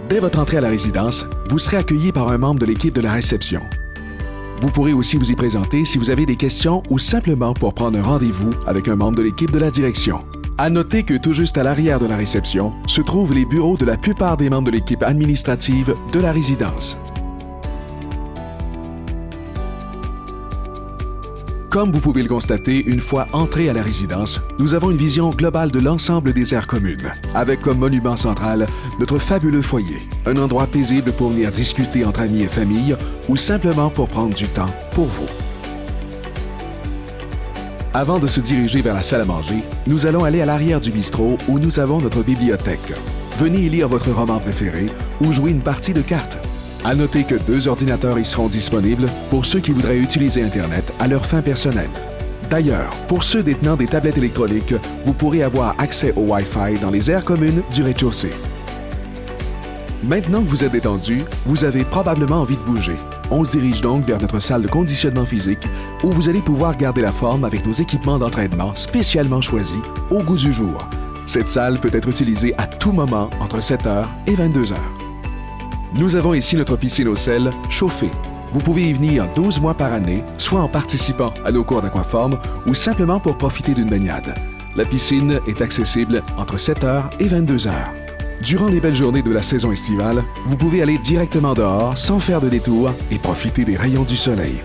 Dès votre entrée à la résidence, vous serez accueilli par un membre de l'équipe de la réception. Vous pourrez aussi vous y présenter si vous avez des questions ou simplement pour prendre un rendez-vous avec un membre de l'équipe de la direction. À noter que tout juste à l'arrière de la réception se trouvent les bureaux de la plupart des membres de l'équipe administrative de la résidence. Comme vous pouvez le constater, une fois entré à la résidence, nous avons une vision globale de l'ensemble des aires communes, avec comme monument central notre fabuleux foyer, un endroit paisible pour venir discuter entre amis et famille ou simplement pour prendre du temps pour vous. Avant de se diriger vers la salle à manger, nous allons aller à l'arrière du bistrot où nous avons notre bibliothèque. Venez y lire votre roman préféré ou jouer une partie de cartes. À noter que 2 ordinateurs y seront disponibles pour ceux qui voudraient utiliser Internet à leurs fins personnelles. D'ailleurs, pour ceux détenant des tablettes électroniques, vous pourrez avoir accès au Wi-Fi dans les aires communes du rez-de-chaussée. Maintenant que vous êtes détendu, vous avez probablement envie de bouger. On se dirige donc vers notre salle de conditionnement physique où vous allez pouvoir garder la forme avec nos équipements d'entraînement spécialement choisis au goût du jour. Cette salle peut être utilisée à tout moment entre 7h et 22h. Nous avons ici notre piscine au sel chauffée. Vous pouvez y venir 12 mois par année, soit en participant à nos cours d'aquaforme ou simplement pour profiter d'une baignade. La piscine est accessible entre 7h et 22h. Durant les belles journées de la saison estivale, vous pouvez aller directement dehors sans faire de détour et profiter des rayons du soleil.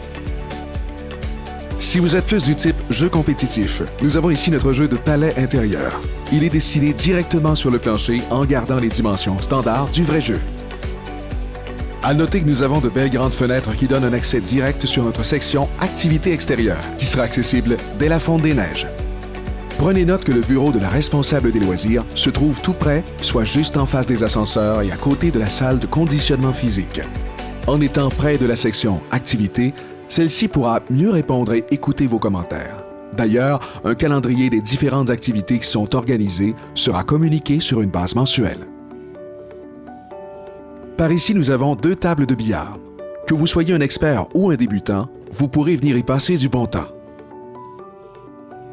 Si vous êtes plus du type jeu compétitif, nous avons ici notre jeu de palais intérieur. Il est dessiné directement sur le plancher en gardant les dimensions standards du vrai jeu. À noter que nous avons de belles grandes fenêtres qui donnent un accès direct sur notre section Activités extérieures, qui sera accessible dès la fonte des neiges. Prenez note que le bureau de la responsable des loisirs se trouve tout près, soit juste en face des ascenseurs et à côté de la salle de conditionnement physique. En étant près de la section Activités, celle-ci pourra mieux répondre et écouter vos commentaires. D'ailleurs, un calendrier des différentes activités qui sont organisées sera communiqué sur une base mensuelle. Par ici, nous avons 2 tables de billard. Que vous soyez un expert ou un débutant, vous pourrez venir y passer du bon temps.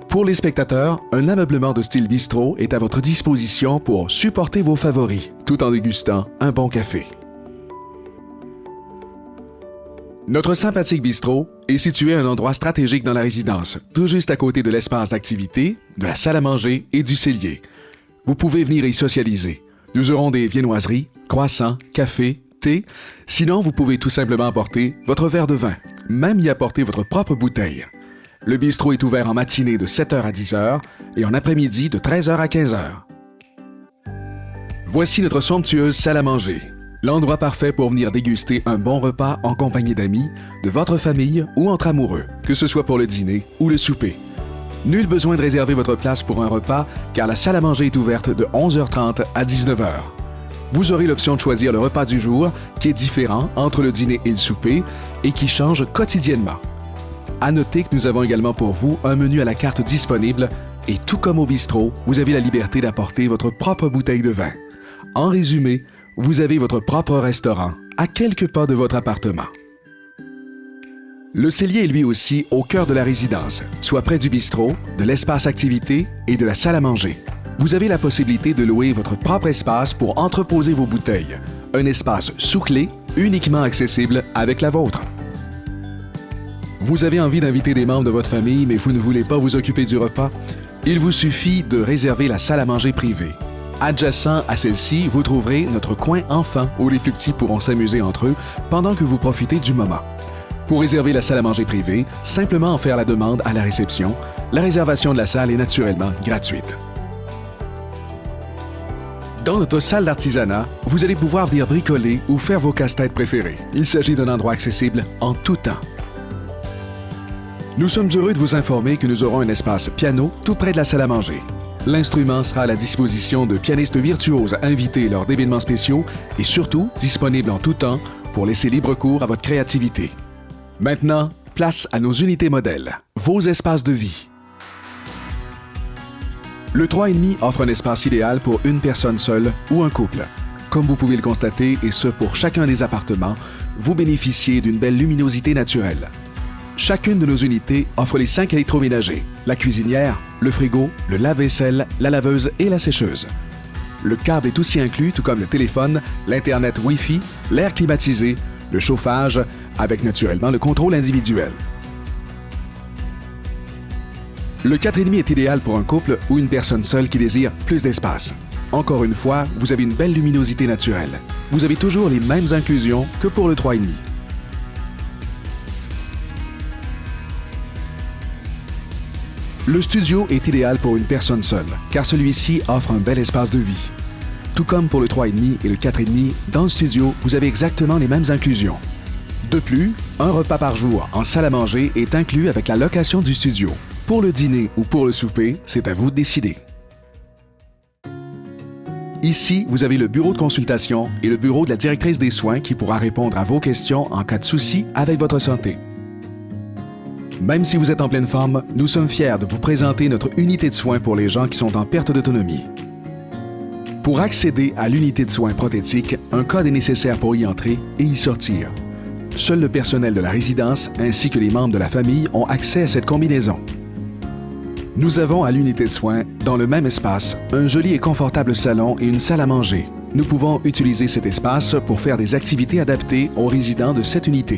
Pour les spectateurs, un ameublement de style bistrot est à votre disposition pour supporter vos favoris, tout en dégustant un bon café. Notre sympathique bistrot est situé à un endroit stratégique dans la résidence, tout juste à côté de l'espace d'activité, de la salle à manger et du cellier. Vous pouvez venir y socialiser. Nous aurons des viennoiseries, croissants, café, thé. Sinon, vous pouvez tout simplement apporter votre verre de vin, même y apporter votre propre bouteille. Le bistrot est ouvert en matinée de 7h à 10h et en après-midi de 13h à 15h. Voici notre somptueuse salle à manger. L'endroit parfait pour venir déguster un bon repas en compagnie d'amis, de votre famille ou entre amoureux, que ce soit pour le dîner ou le souper. Nul besoin de réserver votre place pour un repas car la salle à manger est ouverte de 11h30 à 19h. Vous aurez l'option de choisir le repas du jour qui est différent entre le dîner et le souper et qui change quotidiennement. À noter que nous avons également pour vous un menu à la carte disponible et tout comme au bistrot, vous avez la liberté d'apporter votre propre bouteille de vin. En résumé, vous avez votre propre restaurant à quelques pas de votre appartement. Le cellier est lui aussi au cœur de la résidence, soit près du bistrot, de l'espace activité et de la salle à manger. Vous avez la possibilité de louer votre propre espace pour entreposer vos bouteilles. Un espace sous clé, uniquement accessible avec la vôtre. Vous avez envie d'inviter des membres de votre famille, mais vous ne voulez pas vous occuper du repas? Il vous suffit de réserver la salle à manger privée. Adjacent à celle-ci, vous trouverez notre coin enfant où les plus petits pourront s'amuser entre eux pendant que vous profitez du moment. Pour réserver la salle à manger privée, simplement en faire la demande à la réception. La réservation de la salle est naturellement gratuite. Dans notre salle d'artisanat, vous allez pouvoir venir bricoler ou faire vos casse-têtes préférés. Il s'agit d'un endroit accessible en tout temps. Nous sommes heureux de vous informer que nous aurons un espace piano tout près de la salle à manger. L'instrument sera à la disposition de pianistes virtuoses invités lors d'événements spéciaux et surtout disponible en tout temps pour laisser libre cours à votre créativité. Maintenant, place à nos unités modèles, vos espaces de vie. Le 3,5 offre un espace idéal pour une personne seule ou un couple. Comme vous pouvez le constater, et ce pour chacun des appartements, vous bénéficiez d'une belle luminosité naturelle. Chacune de nos unités offre les 5 électroménagers, la cuisinière, le frigo, le lave-vaisselle, la laveuse et la sécheuse. Le câble est aussi inclus, tout comme le téléphone, l'Internet Wi-Fi, l'air climatisé, le chauffage, avec naturellement le contrôle individuel. Le 4,5 est idéal pour un couple ou une personne seule qui désire plus d'espace. Encore une fois, vous avez une belle luminosité naturelle. Vous avez toujours les mêmes inclusions que pour le 3,5. Le studio est idéal pour une personne seule, car celui-ci offre un bel espace de vie. Tout comme pour le 3,5 et le 4,5, dans le studio, vous avez exactement les mêmes inclusions. De plus, un repas par jour en salle à manger est inclus avec la location du studio. Pour le dîner ou pour le souper, c'est à vous de décider. Ici, vous avez le bureau de consultation et le bureau de la directrice des soins qui pourra répondre à vos questions en cas de souci avec votre santé. Même si vous êtes en pleine forme, nous sommes fiers de vous présenter notre unité de soins pour les gens qui sont en perte d'autonomie. Pour accéder à l'unité de soins prothétique, un code est nécessaire pour y entrer et y sortir. Seul le personnel de la résidence ainsi que les membres de la famille ont accès à cette combinaison. Nous avons à l'unité de soins, dans le même espace, un joli et confortable salon et une salle à manger. Nous pouvons utiliser cet espace pour faire des activités adaptées aux résidents de cette unité.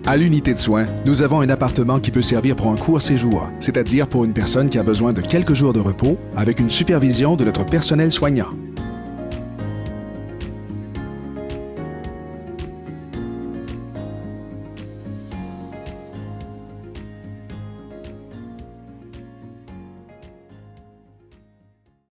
À l'unité de soins, nous avons un appartement qui peut servir pour un court séjour, c'est-à-dire pour une personne qui a besoin de quelques jours de repos avec une supervision de notre personnel soignant.